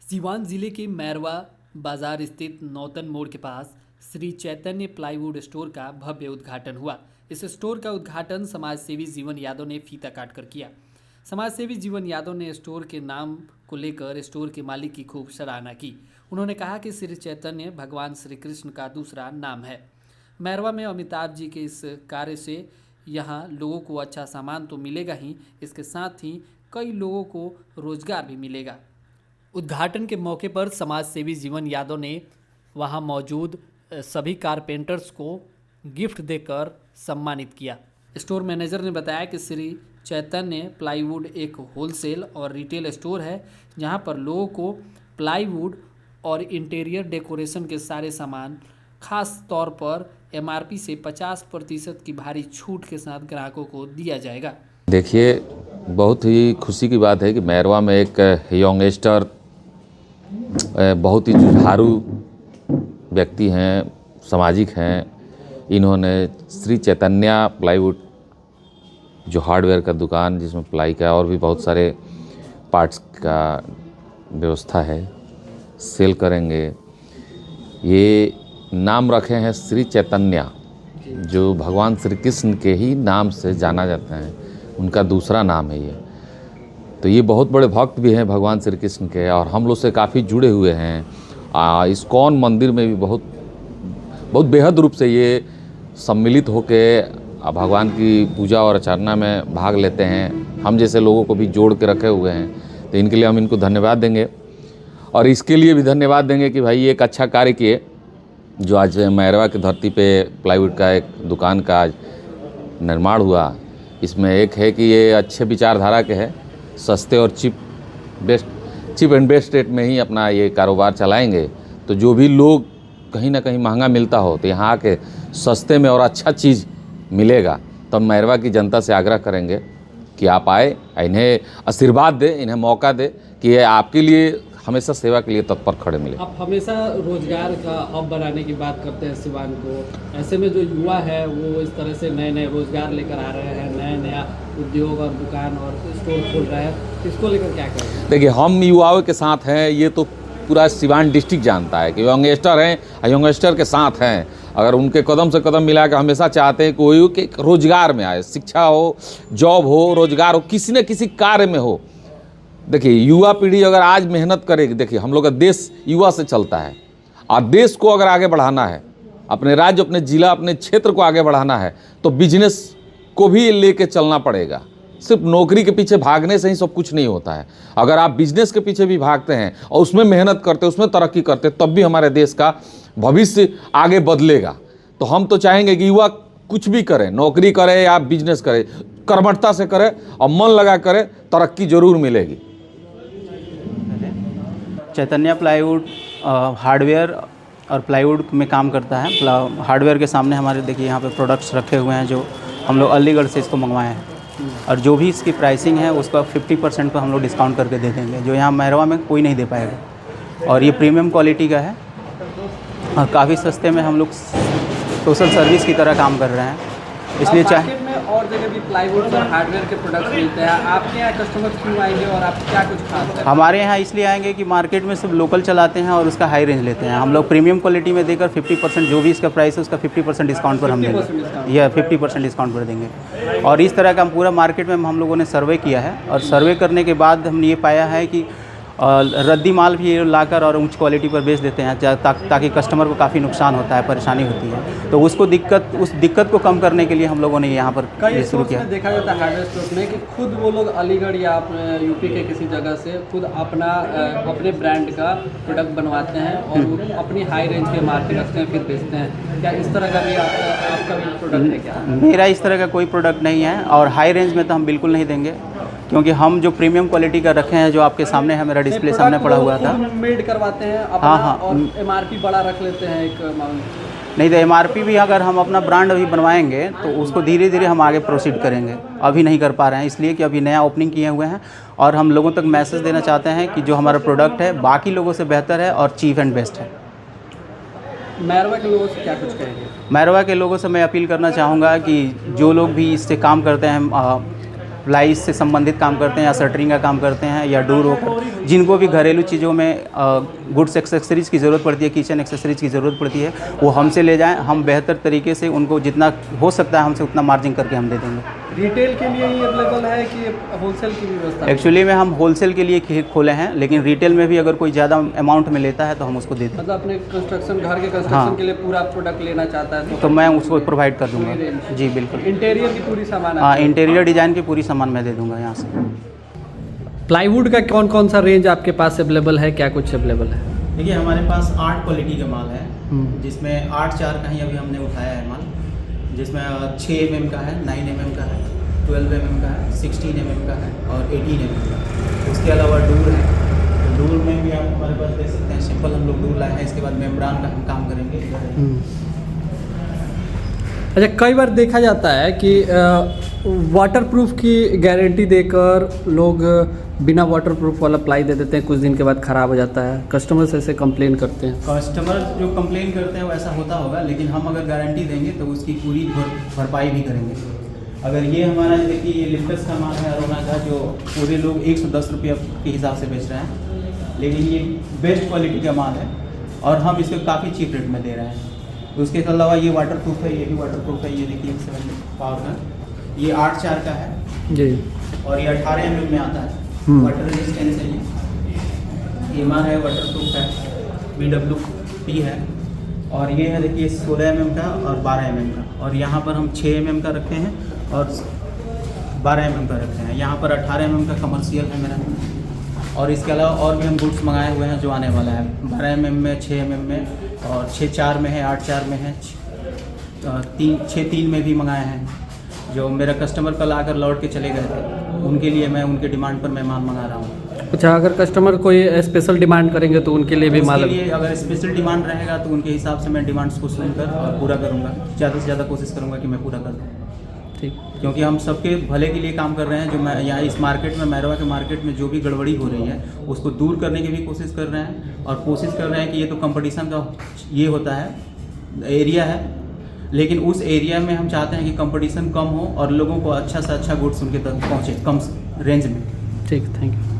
सीवान जिले के मैरवा बाजार स्थित नौतन मोड़ के पास श्री चैतन्य प्लाईवुड स्टोर का भव्य उद्घाटन हुआ। इस स्टोर का उद्घाटन समाजसेवी जीवन यादव ने फीता काट कर किया। समाजसेवी जीवन यादव ने स्टोर के नाम को लेकर स्टोर के मालिक की खूब सराहना की। उन्होंने कहा कि श्री चैतन्य भगवान श्री कृष्ण का दूसरा नाम है। मैरवा में अमिताभ जी के इस कार्य से यहाँ लोगों को अच्छा सामान तो मिलेगा ही, इसके साथ ही कई लोगों को रोजगार भी मिलेगा। उद्घाटन के मौके पर समाजसेवी जीवन यादव ने वहां मौजूद सभी कारपेंटर्स को गिफ्ट देकर सम्मानित किया। स्टोर मैनेजर ने बताया कि श्री चैतन्य प्लाईवुड एक होलसेल और रिटेल स्टोर है, जहां पर लोगों को प्लाईवुड और इंटीरियर डेकोरेशन के सारे सामान खास तौर पर एमआरपी से 50% की भारी छूट के साथ ग्राहकों को दिया जाएगा। देखिए, बहुत ही खुशी की बात है कि मैरवा में एक यंगस्टर बहुत ही जुझारू व्यक्ति हैं, सामाजिक हैं। इन्होंने श्री चैतन्य प्लाईवुड जो हार्डवेयर का दुकान, जिसमें प्लाई का और भी बहुत सारे पार्ट्स का व्यवस्था है, सेल करेंगे। ये नाम रखे हैं श्री चैतन्य, जो भगवान श्री कृष्ण के ही नाम से जाना जाता है, उनका दूसरा नाम है ये। तो ये बहुत बड़े भक्त भी हैं भगवान श्री कृष्ण के, और हम लोग से काफ़ी जुड़े हुए हैं। इस्कॉन मंदिर में भी बहुत बेहद रूप से ये सम्मिलित होके भगवान की पूजा और अर्चना में भाग लेते हैं। हम जैसे लोगों को भी जोड़ के रखे हुए हैं, तो इनके लिए हम इनको धन्यवाद देंगे। और इसके लिए भी धन्यवाद देंगे कि भाई एक अच्छा कार्य किए, जो आज मैरवा की धरती पे प्लाईवुड का एक दुकान का आज निर्माण हुआ। इसमें एक है कि ये अच्छे विचारधारा के हैं, सस्ते और चीप एंड बेस्ट रेट में ही अपना ये कारोबार चलाएंगे। तो जो भी लोग कहीं ना कहीं महंगा मिलता हो, तो यहाँ आके सस्ते में और अच्छा चीज़ मिलेगा। तो हम मैरवा की जनता से आग्रह करेंगे कि आप आए, इन्हें आशीर्वाद दें, इन्हें मौका दें कि ये आपके लिए हमेशा सेवा के लिए तत्पर खड़े मिले। आप हमेशा रोजगार का हब बनाने की बात करते हैं सिवान को, ऐसे में जो युवा है वो इस तरह से नए नए रोजगार लेकर आ रहे हैं, नया उद्योग और दुकान और स्टोर खोल रहे हैं, इसको लेकर क्या करें? देखिए, हम युवाओं के साथ हैं, ये तो पूरा सिवान डिस्ट्रिक्ट जानता है कि यंगस्टर हैं, यंगस्टर के साथ हैं। अगर उनके कदम से कदम मिला के हमेशा चाहते हैं कोई कि रोजगार में आए, शिक्षा हो, जॉब हो, रोजगार हो, किसी न किसी कार्य में हो। देखिए, युवा पीढ़ी अगर आज मेहनत करेगी, देखिए हम लोग का देश युवा से चलता है, और देश को अगर आगे बढ़ाना है, अपने राज्य, अपने ज़िला, अपने क्षेत्र को आगे बढ़ाना है, तो बिजनेस को भी लेके चलना पड़ेगा। सिर्फ नौकरी के पीछे भागने से ही सब कुछ नहीं होता है। अगर आप बिजनेस के पीछे भी भागते हैं और उसमें मेहनत करते, उसमें तरक्की करते, तब भी हमारे देश का भविष्य आगे बदलेगा। तो हम तो चाहेंगे कि युवा कुछ भी करें, नौकरी करे या बिजनेस करे, कर्मठता से करे और मन लगा करे, तरक्की जरूर मिलेगी। चैतन्य प्लाईवुड हार्डवेयर और प्लाईवुड में काम करता है। हार्डवेयर के सामने हमारे देखिए यहाँ पे प्रोडक्ट्स रखे हुए हैं, जो हम लोग अलीगढ़ से इसको मंगवाए हैं, और जो भी इसकी प्राइसिंग है उसका 50% पर हम लोग डिस्काउंट करके दे देंगे, जो यहाँ मैरवा में कोई नहीं दे पाएगा। और ये प्रीमियम क्वालिटी का है और काफ़ी सस्ते में हम लोग सोशल सर्विस की तरह काम कर रहे हैं। इसलिए चाहे और जगह भी प्लाईवुड और हार्डवेयर के प्रोडक्ट्स मिलते हैं, आपके यहाँ कस्टमर क्यों आएंगे और आप क्या कुछ खास है? हमारे यहाँ इसलिए आएंगे कि मार्केट में सब लोकल चलाते हैं और उसका हाई रेंज लेते हैं। हम लोग प्रीमियम क्वालिटी में देकर 50%, जो भी इसका प्राइस है उसका 50% डिस्काउंट पर हम देंगे, या 50% डिस्काउंट पर देंगे। और इस तरह का हम पूरा मार्केट में हम लोगों ने सर्वे किया है, और सर्वे करने के बाद हमने ये पाया है कि रद्दी माल भी लाकर और उच्च क्वालिटी पर बेच देते हैं, ताकि कस्टमर को काफ़ी नुकसान होता है, परेशानी होती है। तो उस दिक्कत को कम करने के लिए हम लोगों ने यहाँ पर ये शुरू किया। देखा जाता है हार्डवेयर स्टोर में कि खुद वो लोग अलीगढ़ या यूपी के किसी जगह से खुद अपने ब्रांड का प्रोडक्ट बनवाते हैं और अपनी हाई रेंज के मार्केट रखते हैं, फिर बेचते हैं। क्या इस तरह का भी आपका भी प्रोडक्ट है क्या? मेरा इस तरह का कोई प्रोडक्ट नहीं है, और हाई रेंज में तो हम बिल्कुल नहीं देंगे, क्योंकि हम जो प्रीमियम क्वालिटी का रखे हैं, जो आपके सामने है, मेरा डिस्प्ले सामने पड़ा हुआ था, मेड करवाते हैं अपना। हाँ, और एमआरपी बड़ा रख लेते हैं एक नहीं तो एमआरपी भी अगर हम अपना ब्रांड अभी बनवाएंगे तो उसको धीरे धीरे हम आगे प्रोसीड करेंगे। अभी नहीं कर पा रहे हैं, इसलिए कि अभी नया ओपनिंग किए हुए हैं, और हम लोगों तक मैसेज देना चाहते हैं कि जो हमारा प्रोडक्ट है बाकी लोगों से बेहतर है और चीप एंड बेस्ट है। मैरवा के लोगों से क्या कुछ कहेंगे? मैरवा के लोगों से मैं अपील करना चाहूँगा कि जो लोग भी इससे काम करते हैं, प्लाई से संबंधित काम करते हैं या शटरिंग का काम करते हैं या डोर वोकर, जिनको भी घरेलू चीज़ों में गुड्स एक्सेसरीज़ की ज़रूरत पड़ती है, किचन एक्सेसरीज़ की ज़रूरत पड़ती है, वो हमसे ले जाएं। हम बेहतर तरीके से उनको जितना हो सकता है हमसे उतना मार्जिन करके हम दे देंगे। रिटेल के लिए ही अवेलेबल है कि होलसेल की भी व्यवस्था है? एक्चुअली में हम होलसेल के लिए खोले हैं, लेकिन रिटेल में भी अगर कोई ज़्यादा अमाउंट में लेता है तो हम उसको देते हैं। मतलब अपने कंस्ट्रक्शन, घर के कंस्ट्रक्शन हाँ। के लिए पूरा प्रोडक्ट लेना चाहता है तो मैं उसको प्रोवाइड कर दूंगा। जी बिल्कुल। इंटीरियर की पूरी सामान हाँ, इंटीरियर डिज़ाइन की पूरी सामान मैं दे दूंगा यहाँ से। प्लाईवुड का कौन कौन सा रेंज आपके पास अवेलेबल है, क्या कुछ अवेलेबल है? देखिए हमारे पास 8 क्वालिटी का माल है, जिसमें 8/4 का ही अभी हमने उठाया है माल, जिसमें 6 mm का है, 9 mm का है, 12 mm का है, 16 mm का है और 18 mm का है। उसके अलावा डूर है, तो डूर में भी आप हमारे पास देख सकते हैं, सिंपल हम लोग डूर लाए हैं। इसके बाद मेम्ब्रान का हम काम करेंगे। अच्छा, कई बार देखा जाता है कि वाटरप्रूफ की गारंटी देकर लोग बिना वाटरप्रूफ वाला प्लाई दे देते हैं, कुछ दिन के बाद ख़राब हो जाता है। कस्टमर्स ऐसे कंप्लेन करते हैं। कस्टमर जो कंप्लेन करते हैं वैसा होता होगा, लेकिन हम अगर गारंटी देंगे तो उसकी पूरी भरपाई भी करेंगे। अगर ये हमारा देखिए ये लिप्टस का माल है अरोना का, जो पूरे लोग 110 रुपये के हिसाब से बेच रहे हैं, लेकिन ये बेस्ट क्वालिटी का माल है और हम इसको काफ़ी चीप रेट में दे रहे हैं। उसके अलावा ये वाटरप्रूफ है, ये भी वाटरप्रूफ है। ये देखिए 7 पावर का, ये 8/4 का है जी, और ये 18 mm में आता है। वाटर रेजिस्टेंस है, ये माल है, वाटरप्रूफ है, BWP है। और ये है देखिए 16 mm का और 12 mm का, और यहाँ पर हम 6 mm का रखे हैं और 12 mm का रखे हैं। यहाँ पर 18 mm का कमर्शियल है मेरा, और इसके अलावा और भी हम गुड्स मंगाए हुए हैं जो आने वाला है 12 mm में, 6 mm में और 6/4 में है, 8/4 में है, 6/3 में भी मंगाए हैं। जो मेरा कस्टमर कल आकर लौट के चले गए थे, उनके लिए मैं उनके डिमांड पर मैं माल मंगा रहा हूँ। अच्छा, अगर कस्टमर कोई स्पेशल डिमांड करेंगे तो उनके लिए भी माल? उसके लिए अगर स्पेशल डिमांड रहेगा तो उनके हिसाब से मैं डिमांड्स को सुनकर और पूरा करूँगा। ज़्यादा से ज़्यादा कोशिश करूँगा कि मैं पूरा कर दूँ। ठीक, क्योंकि हम सबके भले के लिए काम कर रहे हैं। जो मैं यहाँ इस मार्केट में, मैरवा के मार्केट में जो भी गड़बड़ी हो रही है उसको दूर करने की भी कोशिश कर रहे हैं, और कोशिश कर रहे हैं कि ये तो कंपटीशन का ये होता है, एरिया है, लेकिन उस एरिया में हम चाहते हैं कि कंपटीशन कम हो और लोगों को अच्छा से अच्छा गुड्स उनके तक पहुँचे कम रेंज में। ठीक, थैंक यू।